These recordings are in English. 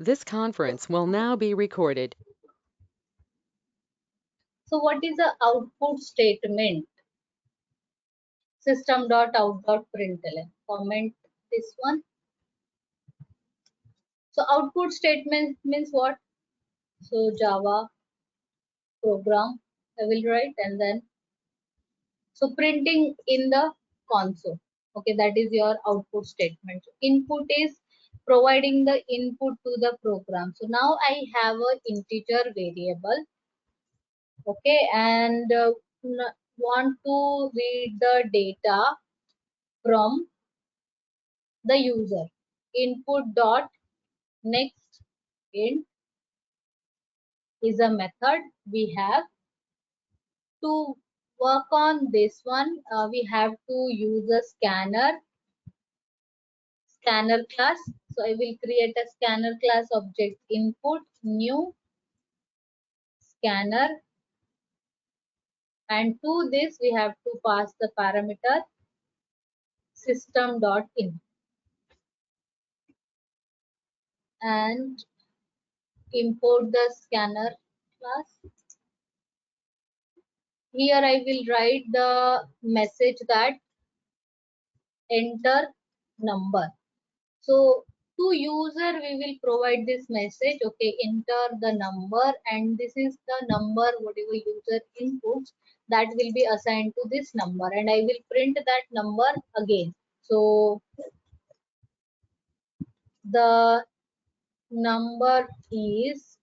This conference will now be recorded. So what is the output statement? System.out.println. Comment this one. So output statement means what? So Java program I will write, and then so printing in the console. Okay, that is your output statement. Input is providing the input to the program. So now I have a integer variable. Okay, and want to read the data from the user. Input dot next int is a method we have. To work on this one, we have to use a scanner class. So I will create a scanner class object input new scanner, and to this we have to pass the parameter system.in and import the scanner class. Here I will write the message that enter number. So to user we will provide this message, okay, enter the number, and this is the number whatever user inputs that will be assigned to this number, and I will print that number again. So the number is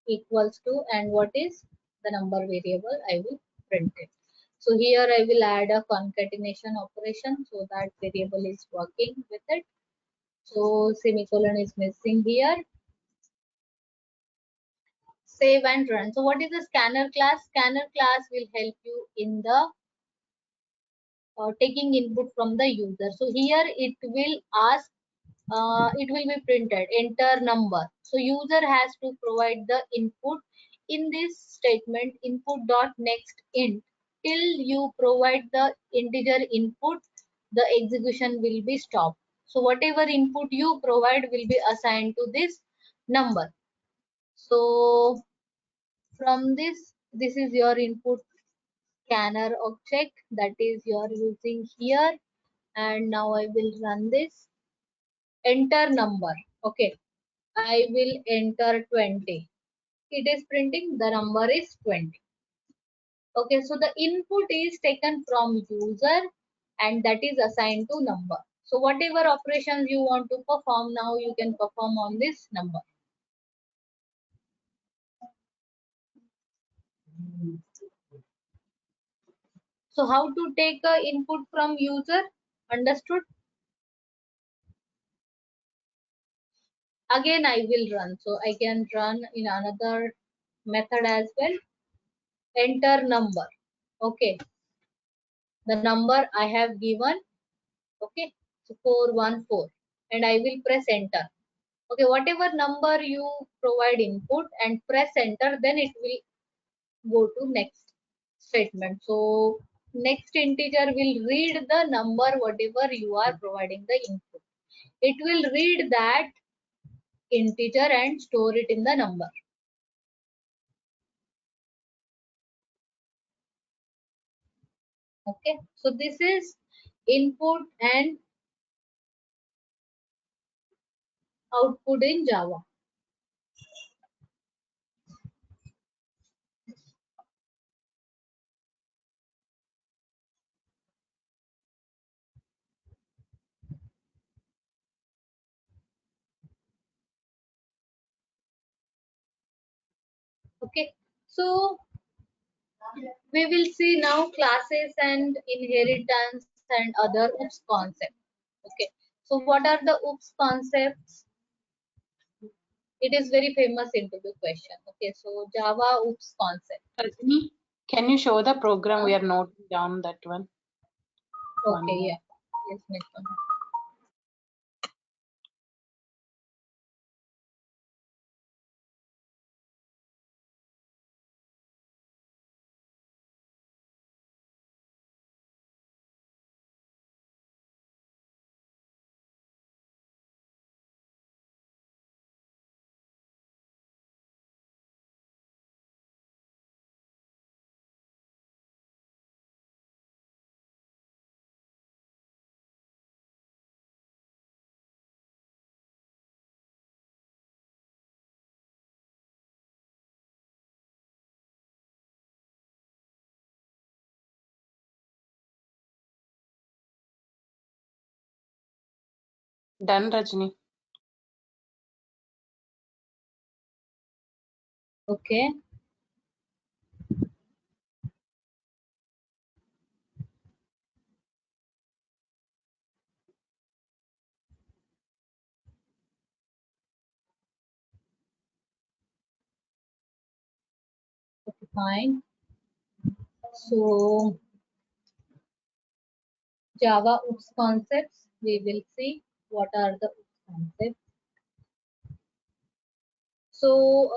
equals to, and what is the number variable, I will print it. So here I will add a concatenation operation so that variable is working with it. So semicolon is missing here. Save and run. So what is the scanner class? Scanner class will help you in the taking input from the user. So here it will ask, it will be printed enter number. So user has to provide the input in this statement input dot next int. Till you provide the integer input, the execution will be stopped. So whatever input you provide will be assigned to this number. So from this is your input scanner object that is you are using here, and now I will run this. Enter number. Okay, I will enter 20. It is printing the number is 20. Okay, so the input is taken from user and that is assigned to number. So whatever operations you want to perform now, you can perform on this number. So how to take a input from user? Understood? Again I will run. So I can run in another method as well. Enter number. Okay, the number I have given. Okay, so 414, and I will press enter. Okay, whatever number you provide input and press enter, then it will go to next statement. So next integer will read the number whatever you are providing the input. It will read that integer and store it in the number. Okay, so this is input and output in Java. Okay, so we will see now classes and inheritance and other OOPS concepts. Okay, so what are the OOPS concepts? It is very famous interview question. Okay, so Java OOPS concept. Rajni, can you show the program? We are noting down that one. Okay, yeah. Yes, next one. Done, Rajni. Okay. Okay, fine. So Java OOPS concepts, we will see what are the OOPS concepts. So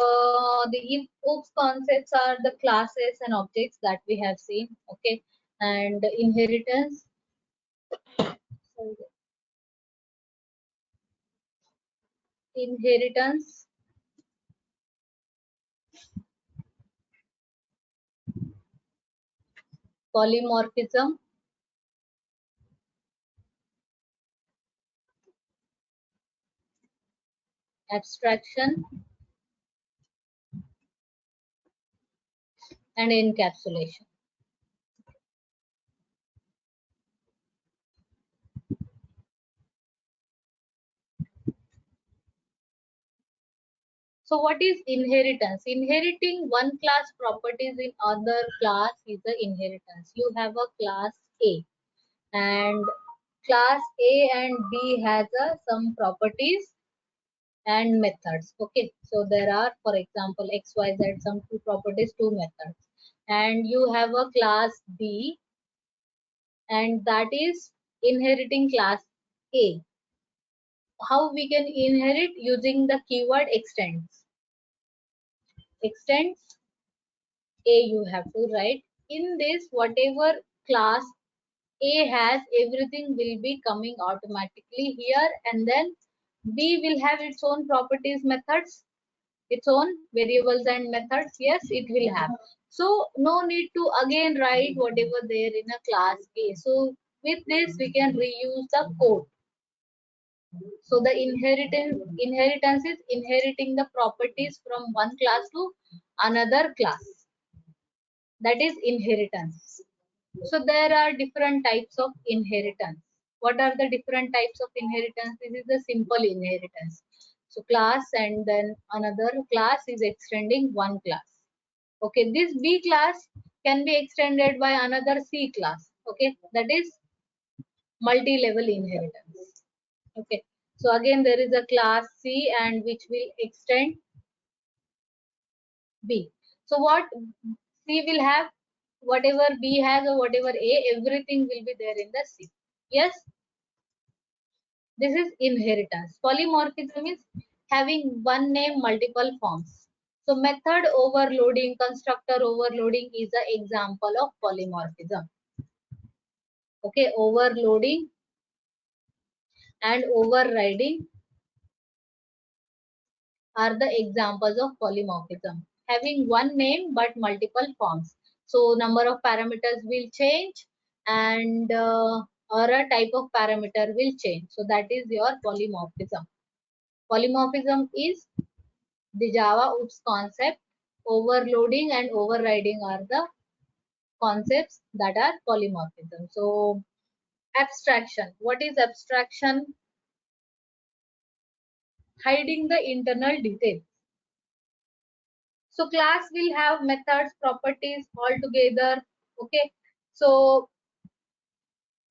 the OOPS concepts are the classes and objects that we have seen. Okay, and inheritance. Sorry, inheritance, polymorphism, abstraction, and encapsulation. So what is inheritance? Inheriting one class properties in other class is the inheritance. You have a class A, and class A and B has some properties and methods. Okay, so there are, for example, XYZ, some two properties, two methods, and you have a class B, and that is inheriting class A. How we can inherit? Using the keyword extends. Extends A you have to write. In this, whatever class A has, everything will be coming automatically here, and then B will have its own properties, methods, its own variables and methods. Yes, it will have. So no need to again write whatever there in a class A. So with this we can reuse the code. So the inheritance is inheriting the properties from one class to another class. That is inheritance. So there are different types of inheritance. What are the different types of inheritance? This is the simple inheritance. So class and then another class is extending one class. Okay, this B class can be extended by another C class. Okay, that is multi-level inheritance. Okay, so again there is a class C and which will extend B. So what C will have, whatever B has or whatever A, everything will be there in the C. Yes, this is inheritance. Polymorphism is having one name, multiple forms. So method overloading, constructor overloading is an example of polymorphism. Okay, overloading and overriding are the examples of polymorphism. Having one name but multiple forms. So number of parameters will change, and or a type of parameter will change. So that is your polymorphism. Polymorphism is the Java OOPS concept. Overloading and overriding are the concepts that are polymorphism. So abstraction. What is abstraction? Hiding the internal details. So class will have methods, properties all together. Okay. So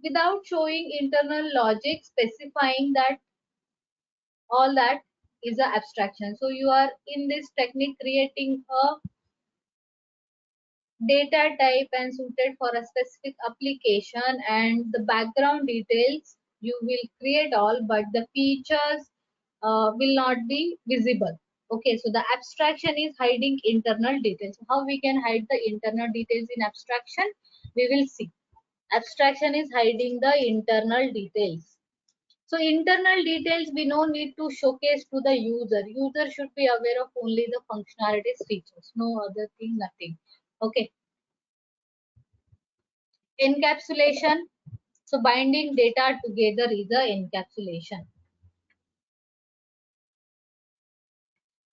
without showing internal logic, specifying that, all that is a abstraction. So you are in this technique creating a data type and suited for a specific application, and the background details you will create all, but the features will not be visible. Okay, so the abstraction is hiding internal details. How we can hide the internal details in abstraction? We will see. Abstraction is hiding the internal details. So internal details we no need to showcase to the user. User should be aware of only the functionalities, features, no other thing, nothing. Okay. Encapsulation. So binding data together is a encapsulation.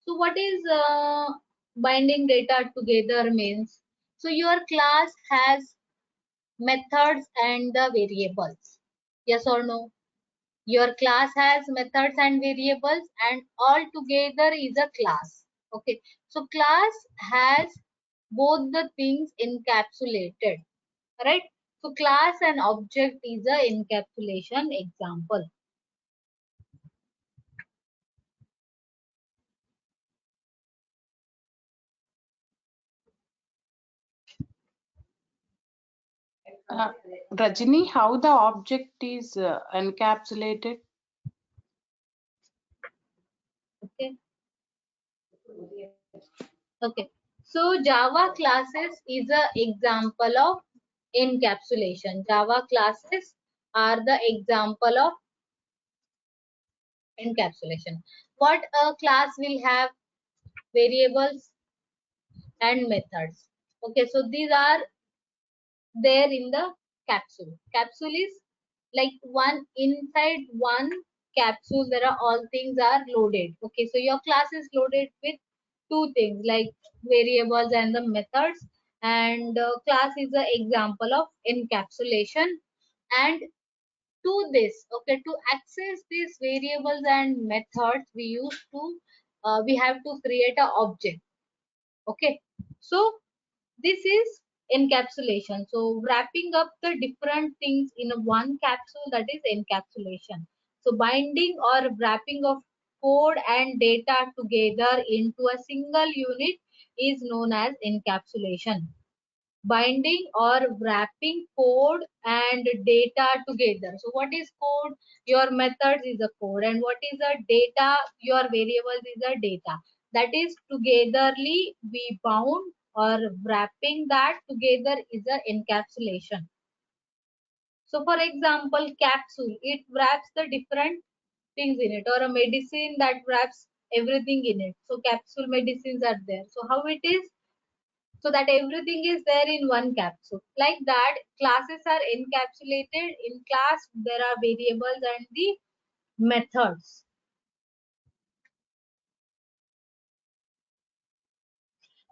So what is binding data together means? So your class has methods and the variables. Yes or no? Your class has methods and variables, and all together is a class. Okay, so class has both the things encapsulated, right? So class and object is a encapsulation example. Rajini, how the object is encapsulated? Okay. Okay. So Java classes is a example of encapsulation. Java classes are the example of encapsulation. What a class will have? Variables and methods. Okay, so these are there in the capsule. Capsule is like one inside one capsule. There are all things are loaded. Okay, so your class is loaded with two things like variables and the methods. And class is an example of encapsulation. And to this, okay, to access these variables and methods, we have to create a object. Okay, so this is encapsulation. So wrapping up the different things in a one capsule, that is encapsulation. So binding or wrapping of code and data together into a single unit is known as encapsulation. Binding or wrapping code and data together. So what is code? Your methods is a code, and what is a data? Your variables is a data. That is togetherly we bound or wrapping that together is a encapsulation. So for example, capsule, it wraps the different things in it, or a medicine that wraps everything in it. So capsule medicines are there. So how it is? So that everything is there in one capsule. Like that, classes are encapsulated. In class there are variables and the methods.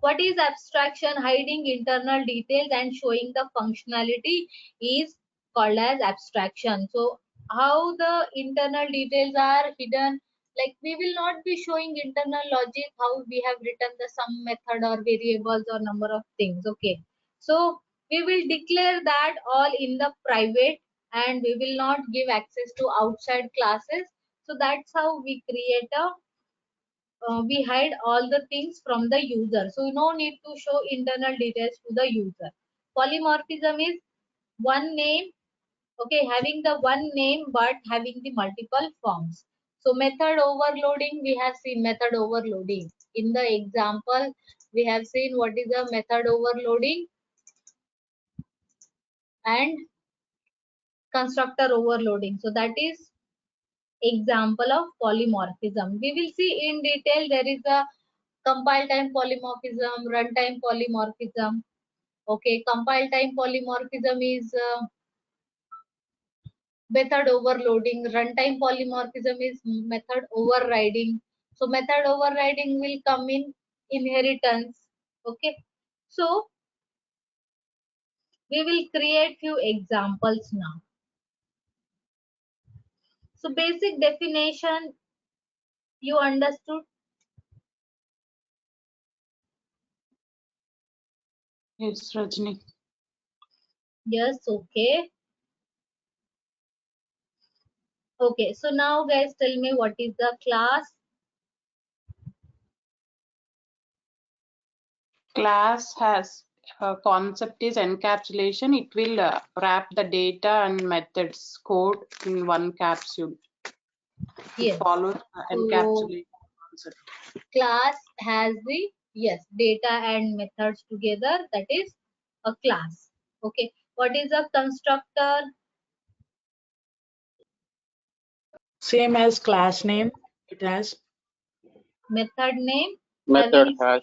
What is abstraction? Hiding internal details and showing the functionality is called as abstraction. So how the internal details are hidden, like we will not be showing internal logic how we have written the sum method or variables or number of things. Okay, so we will declare that all in the private, and we will not give access to outside classes. So that's how we create a we hide all the things from the user. So no need to show internal details to the user. Polymorphism is one name, okay, having the one name but having the multiple forms. So method overloading, we have seen method overloading. In the example, we have seen what is a method overloading and constructor overloading. So that is example of polymorphism. We will see in detail. There is a compile time polymorphism, runtime polymorphism. Okay, compile time polymorphism is method overloading. Runtime polymorphism is method overriding. So method overriding will come in inheritance. Okay, so we will create few examples now. So basic definition you understood? Yes, Rajini. Yes, okay. Okay, so now guys tell me what is the class? Class has concept is encapsulation. It will wrap the data and methods code in one capsule. It Yes. follows So encapsulation concept. class has the, yes, data and methods together, that is a class. Okay, what is a constructor? Same as class name, it has. Method name. Method Having has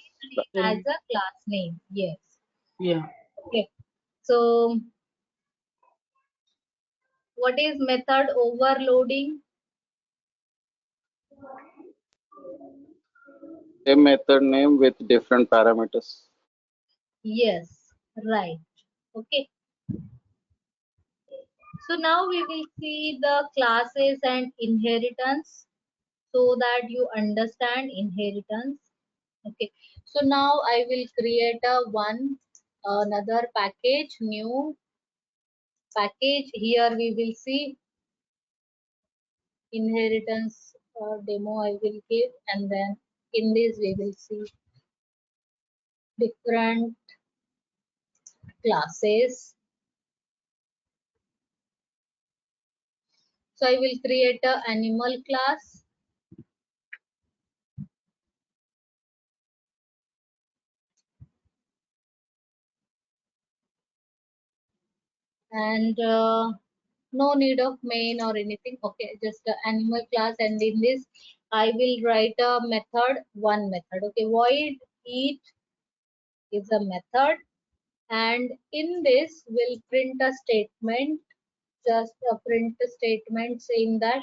same as a class name. Yes. Yeah. Okay, so what is method overloading? a method name with different parameters. Yes, right. Okay, So now we will see the classes and inheritance so that you understand inheritance. Okay, so now I will create another package, new package. Here we will see inheritance demo I will give, and then in this we will see different classes. So I will create a animal class, and no need of main or anything. Okay, just the animal class, and in this I will write a method, one method. Okay, void eat is a method, and in this will print a statement, just a print statement saying that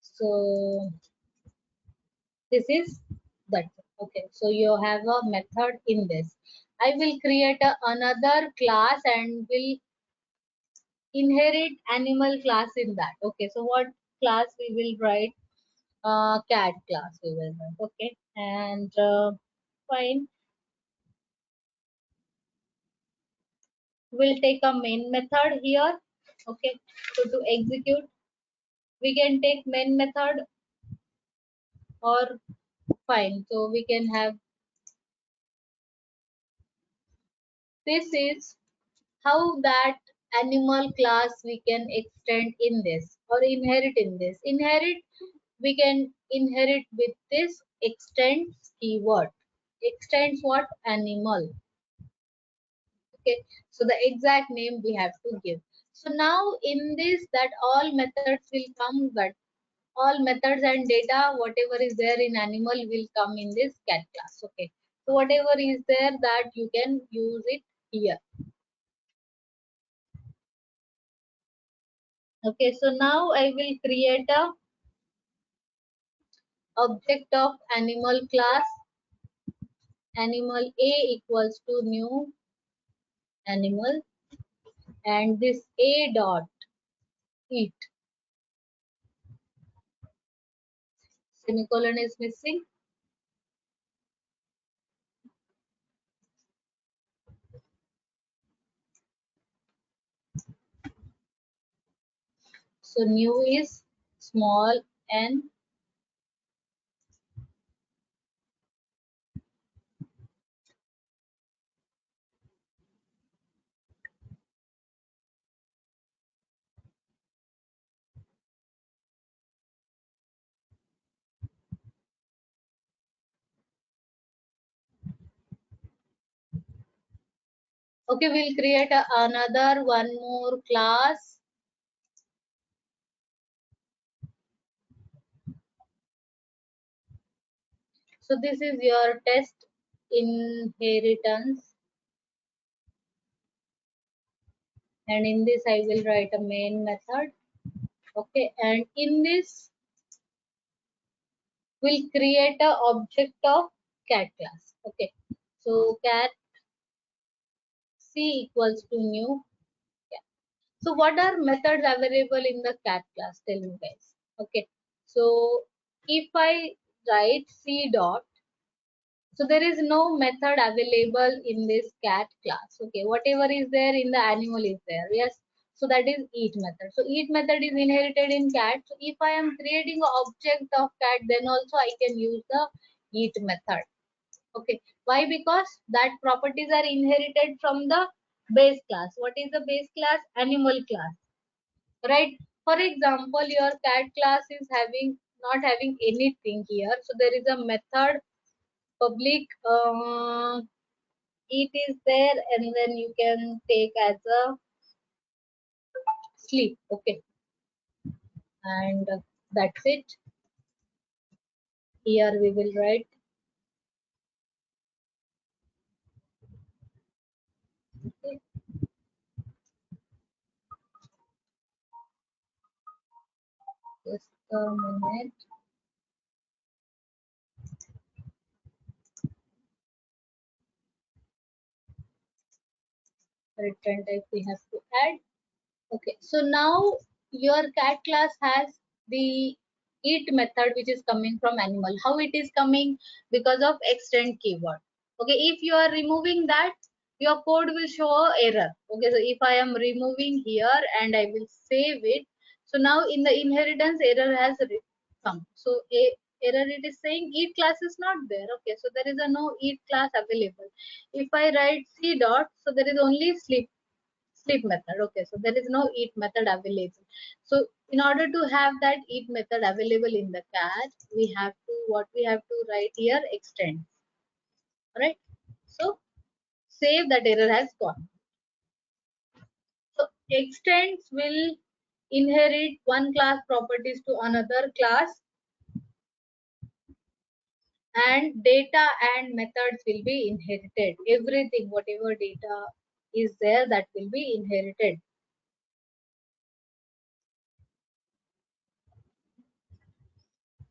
so this is that. Okay, so you have a method in this. I will create another class and will inherit animal class in that. Okay, so what class we will write? Cat class we will write. Okay, and fine, we'll take a main method here. Okay, so to execute we can take main method, or fine, so we can have, this is how that animal class we can extend in this or inherit in this. Inherit, we can inherit with this extends keyword. Extends what? Animal. Okay, so the exact name we have to give. So now in this, that all methods will come, but all methods and data whatever is there in animal will come in this cat class. Okay, so whatever is there that you can use it here. Okay, so now I will create a object of animal class. Animal A equals to new animal, and this A dot eat, semicolon is missing. So new is small n. Okay, we'll create another one more class. So this is your test inheritance, and in this I will write a main method. Okay, and in this we'll create a object of cat class. Okay, so cat C equals to new cat. So what are methods available in the cat class? Tell me guys. Okay, so if I write C dot, so there is no method available in this cat class. Okay, whatever is there in the animal is there. Yes, so that is eat method. So eat method is inherited in cat. So if I am creating an object of cat, then also I can use the eat method. Okay, why? Because that properties are inherited from the base class. What is the base class? Animal class, right? For example, your cat class is having not having anything here, so there is a method public it is there, and then you can take as a sleep. Okay, and that's it. Here we will write, okay, just a minute. return type we have to add. Okay, so now your cat class has the eat method which is coming from animal. How it is coming? Because of extend keyword. Okay, if you are removing that, your code will show a error. Okay, so if I am removing here and I will save it, so now in the inheritance error has come. So a error it is saying eat class is not there. Okay, so there is a no eat class available. If I write c dot, so there is only sleep method. Okay, so there is no eat method available. So in order to have that eat method available in the cat, we have to what we have to write here extend. Right, so save that error has gone. So extends will inherit one class properties to another class, and data and methods will be inherited. Everything, whatever data is there, that will be inherited.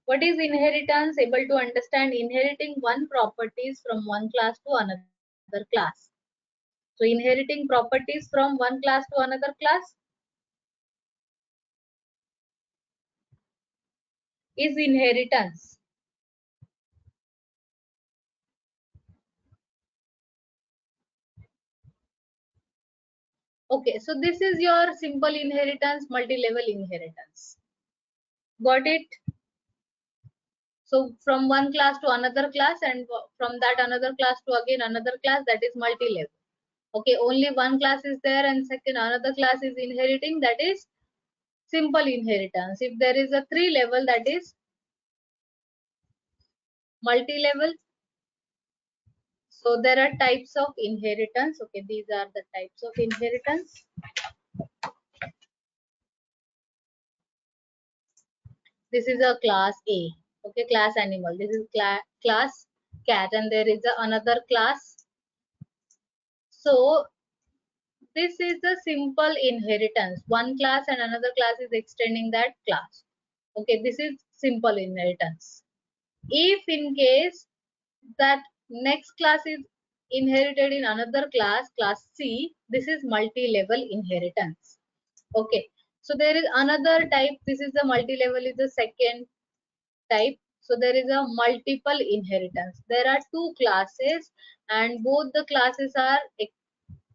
What is inheritance? Able to understand inheriting one properties from one class to another class. So inheriting properties from one class to another class is inheritance. Okay, so this is your simple inheritance, multi-level inheritance. Got it? So from one class to another class, and from that another class to again another class, that is multi-level. Okay, only one class is there and second another class is inheriting, that is simple inheritance. If there is a 3 level, that is multi-level. So there are types of inheritance. Okay, these are the types of inheritance. This is a class A. Okay, class animal. This is class cat, and there is another class. So this is the simple inheritance. One class and another class is extending that class. Okay, this is simple inheritance. If in case that next class is inherited in another class, class C, this is multi-level inheritance. Okay, so there is another type. This is the multi-level is the second type. So there is a multiple inheritance. There are two classes and both the classes are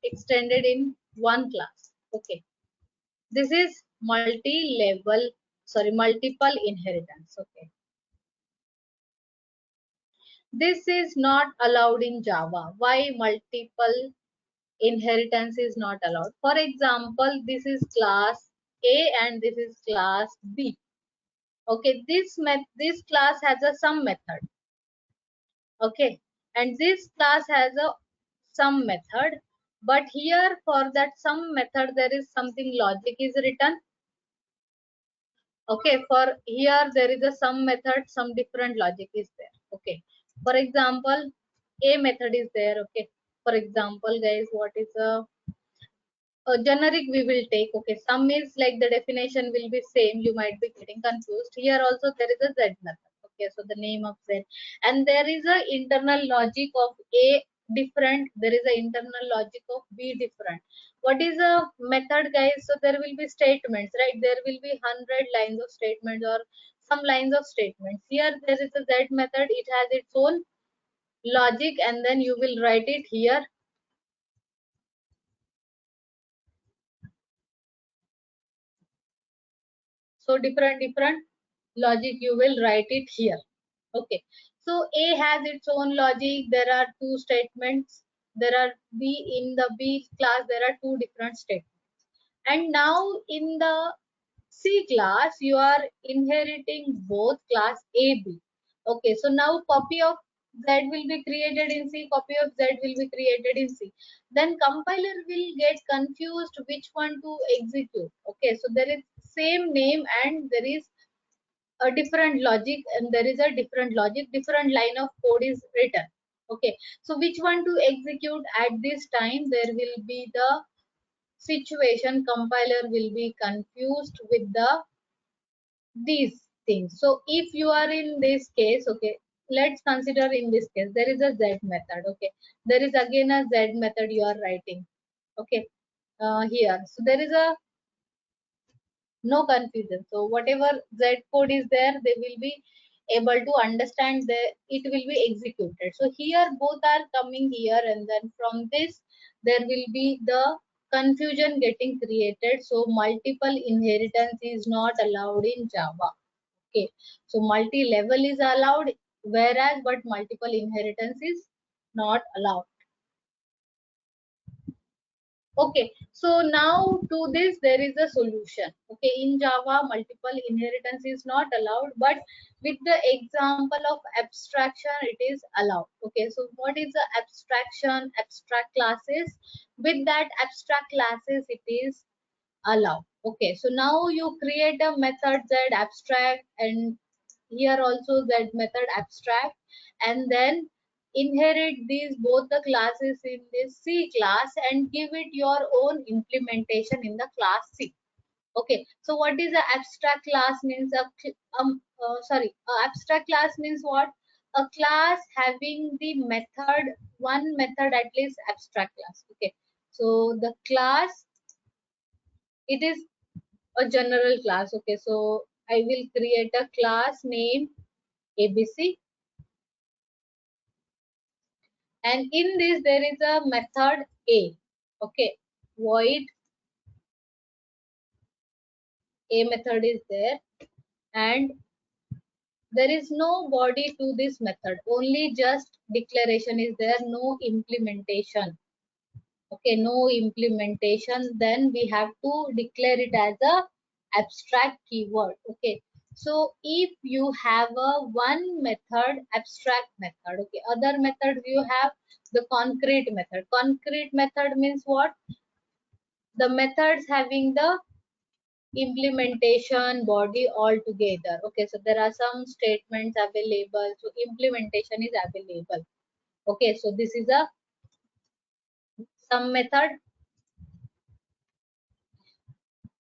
extended in one class. Okay, this is multiple inheritance. Okay, this is not allowed in Java. Why multiple inheritance is not allowed? For example, this is class A and this is class B. Okay, this class has a sum method. Okay, and this class has a sum method, but here for that sum method there is something logic is written. Okay, for here there is a sum method, some different logic is there. Okay, for example, a method is there. Okay, for example guys, what is a generic we will take. Okay, sum is like the definition will be same, you might be getting confused. Here also there is a z method. Okay, so the name of z, and there is a internal logic of a different, there is a internal logic of b different. What is a method guys? So there will be statements, right? There will be 100 lines of statements or some lines of statements. Here there is a z method, it has its own logic, and then you will write it here. So different logic you will write it here. Okay, so A has its own logic. There are two statements. There are B, in the B class there are two different statements, and now in the C class you are inheriting both class A, B. Okay, so now copy of Z will be created in C, copy of Z will be created in C. Then compiler will get confused which one to execute. Okay, so there is same name and there is a different logic, and there is a different logic, different line of code is written. Okay, so which one to execute at this time? There will be the situation, compiler will be confused with these things. So if you are in this case, okay, let's consider in this case there is a z method. Okay, there is again a z method you are writing. Okay, here. So there is a no confusion. So whatever Z code is there, they will be able to understand it will be executed. So here both are coming here, and then from this there will be the confusion getting created. So multiple inheritance is not allowed in Java. Okay, so multi-level is allowed, whereas but multiple inheritance is not allowed. Okay, so now to this there is a solution. Okay, in Java multiple inheritance is not allowed, but with the example of abstraction it is allowed. Okay, so what is the abstraction? Abstract classes. With that abstract classes it is allowed. Okay, so now you create a method Z abstract, and here also Z method abstract, and then inherit these both the classes in this C class and give it your own implementation in the class C. Okay, so what is the abstract class means? Abstract class means what? A class having the method, one method at least abstract class. Okay, so the class, it is a general class. Okay, so I will create a class name ABC, and in this there is a method A. Okay, void A method is there, and there is no body to this method, only just declaration is there, no implementation. Okay, no implementation, then we have to declare it as a abstract keyword. Okay, so if you have a one method, abstract method, okay, other methods you have the concrete method. Concrete method means what? The methods having the implementation body all together. Okay, so there are some statements available, so implementation is available. Okay, so this is a some method,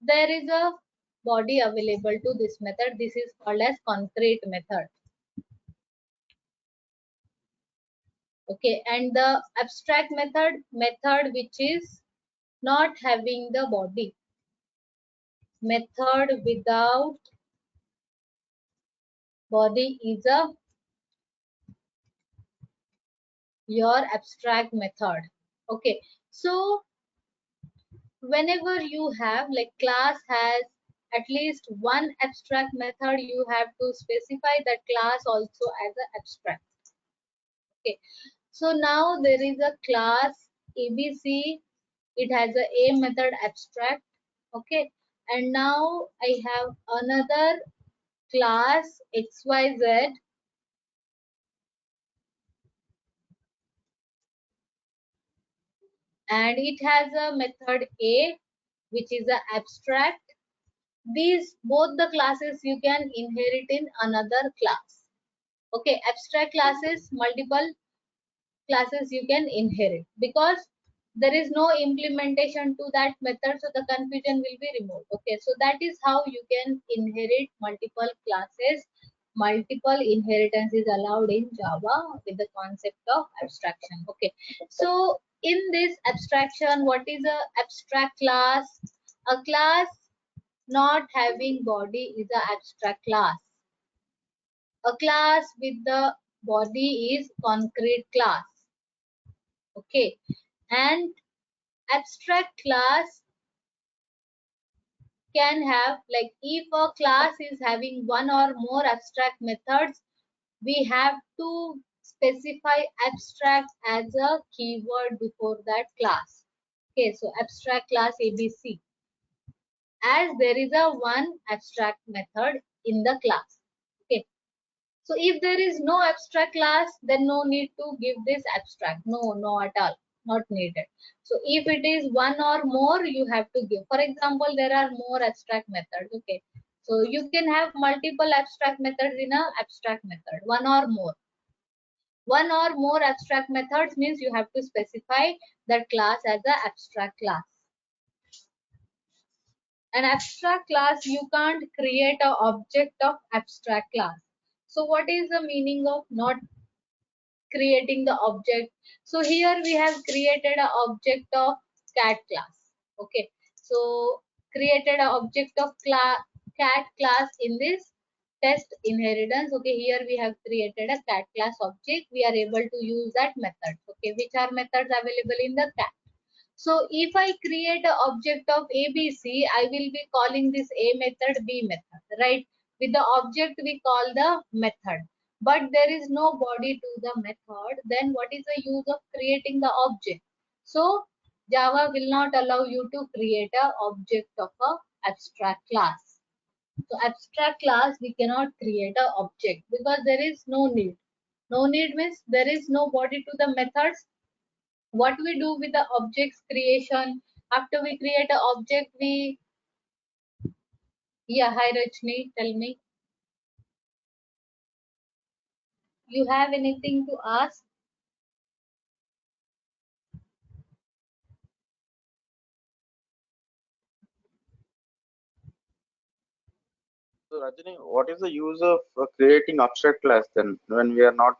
there is a body available to this method, this is called as concrete method. Okay, and the abstract method which is not having the body, method without body is a your abstract method. Okay, so whenever you have like class has at least one abstract method, you have to specify that class also as an abstract. Okay, so now there is a class ABC, it has a method abstract. Okay, and now I have another class XYZ, and it has a method A which is a abstract. These both the classes you can inherit in another class. Okay, abstract classes, multiple classes you can inherit, because there is no implementation to that method, so the confusion will be removed. Okay, so that is how you can inherit multiple classes. Multiple inheritance is allowed in Java with the concept of abstraction. Okay, so in this abstraction, what is a abstract class? A class not having body is a abstract class. A class with the body is concrete class. Okay, and abstract class can have, like, if a class is having one or more abstract methods, we have to specify abstract as a keyword before that class. Okay, so abstract class ABC, as there is a one abstract method in the class. Okay, so if there is no abstract class, then no need to give this abstract. No at all, not needed. So if it is one or more, you have to give. For example, there are more abstract methods. Okay, so you can have multiple abstract methods in a abstract method, one or more. One or more abstract methods means you have to specify that class as an abstract class. An abstract class, you can't create an object of abstract class. So what is the meaning of not creating the object? So here we have created an object of cat class. Okay, so created an object of cat class in this test inheritance. Okay, here we have created a cat class object. We are able to use that method. Okay, which are methods available in the cat. So if I create an object of ABC, I will be calling this A method, B method, right? With the object we call the method, but there is no body to the method. Then what is the use of creating the object? So Java will not allow you to create a object of a abstract class. So abstract class we cannot create a object because there is no need. No need means there is no body to the methods. What we do with the objects creation, after we create an object, we, yeah, hi Rajni, tell me, you have anything to ask? So Rajani, what is the use of creating abstract class then when we are not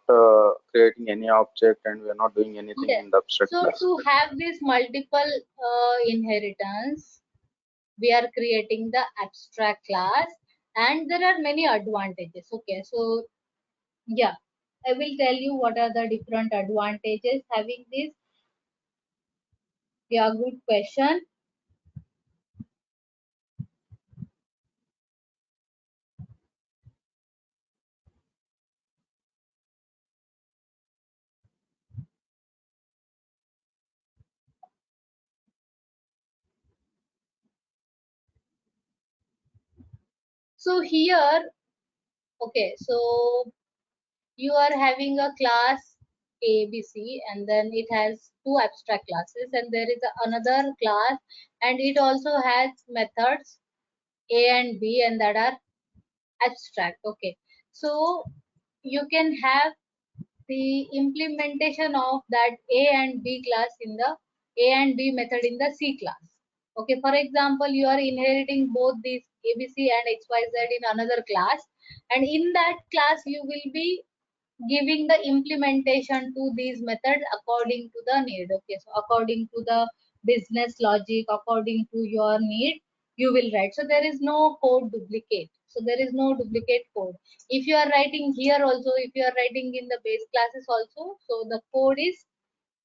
creating any object and we are not doing anything Yes, in the abstract so class? to have this multiple inheritance, we are creating the abstract class, and there are many advantages. Okay, so yeah, I will tell you what are the different advantages having this. Yeah, good question. So here, okay, so you are having a class ABC, and then it has two abstract classes, and there is another class, and it also has methods A and B, and that are abstract. Okay, so you can have the implementation of that A and B class in the A and B method in the C class. Okay, for example, you are inheriting both these ABC and XYZ in another class, and in that class you will be giving the implementation to these methods according to the need. Okay, so according to the business logic, according to your need, you will write. So there is no code duplicate. So there is no duplicate code. If you are writing here also, if you are writing in the base classes also, so the code is,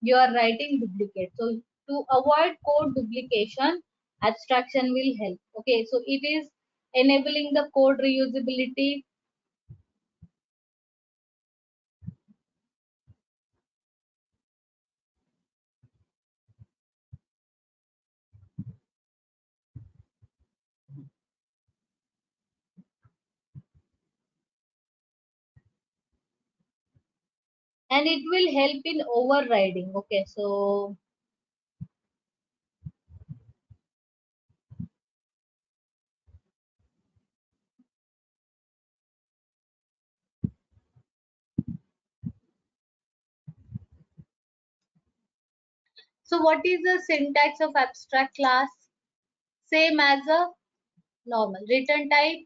you are writing duplicate. So to avoid code duplication, abstraction will help. Okay, so it is enabling the code reusability. And it will help in overriding. Okay, so what is the syntax of abstract class? Same as a normal: return type,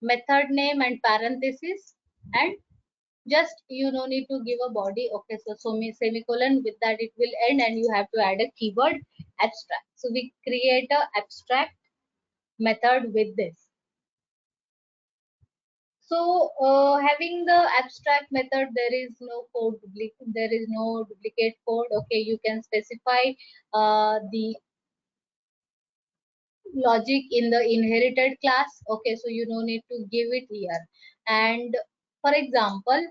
method name and parenthesis, and just you no need to give a body. Okay, so semicolon, with that it will end, and you have to add a keyword abstract. So we create a abstract method with this. So having the abstract method, there is no code there is no duplicate code. Okay, you can specify the logic in the inherited class. Okay, so you no need to give it here. And for example,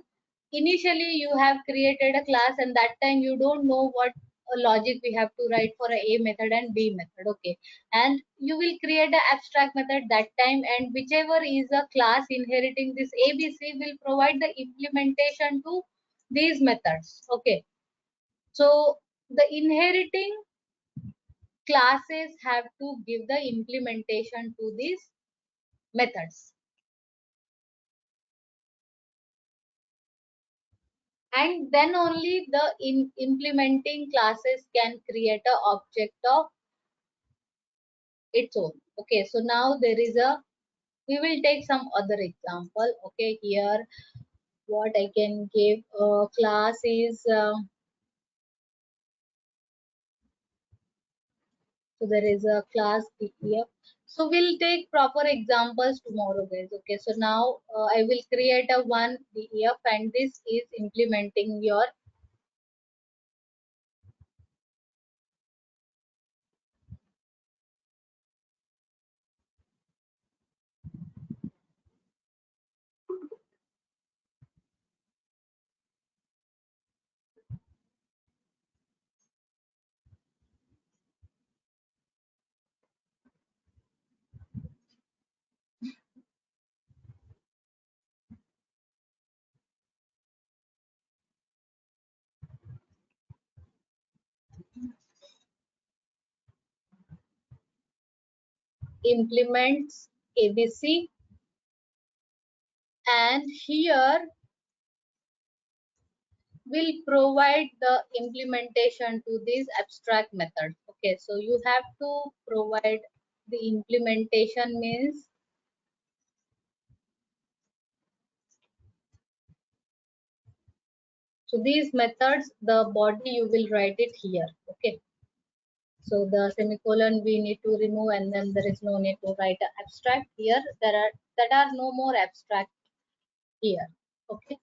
initially you have created a class, and that time you don't know what logic we have to write for a method and B method. Okay, and you will create an abstract method that time, and whichever is a class inheriting this ABC will provide the implementation to these methods. Okay, so the inheriting classes have to give the implementation to these methods, and then only the implementing classes can create a object of its own. Okay, so now there is a, we will take some other example. Okay, here what I can give a class is So there is a class DEF. So we'll take proper examples tomorrow, guys. Okay, so now I will create a one DEF, and this is implementing your implements ABC, and here will provide the implementation to these abstract methods. Okay, so you have to provide the implementation means so these methods, the body you will write it here. Okay, so the semicolon we need to remove, and then there is no need to write a abstract here. That are no more abstract here. Okay,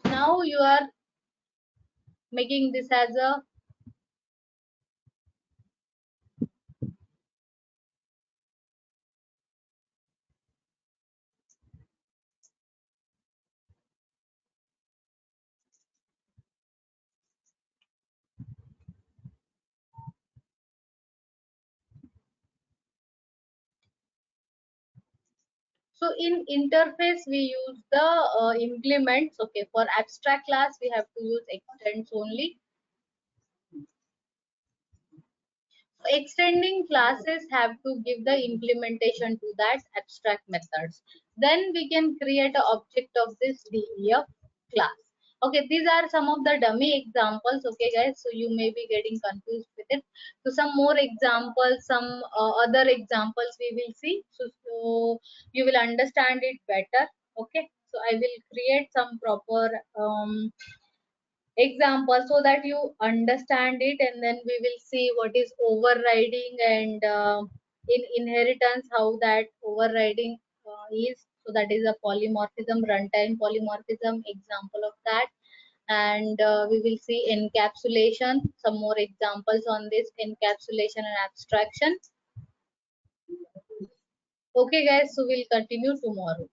now you are making this as a so in interface we use the implements. Okay, for abstract class we have to use extends only. Extending classes have to give the implementation to that abstract methods. Then we can create an object of this DEF class. Okay, these are some of the dummy examples. Okay, guys, so you may be getting confused with it. So some more examples, some other examples we will see. So you will understand it better. Okay, so I will create some proper example so that you understand it, and then we will see what is overriding and in inheritance how that overriding is. So that is a polymorphism, runtime polymorphism example of that. And we will see encapsulation, some more examples on this encapsulation and abstraction. Okay, guys, so we'll continue tomorrow.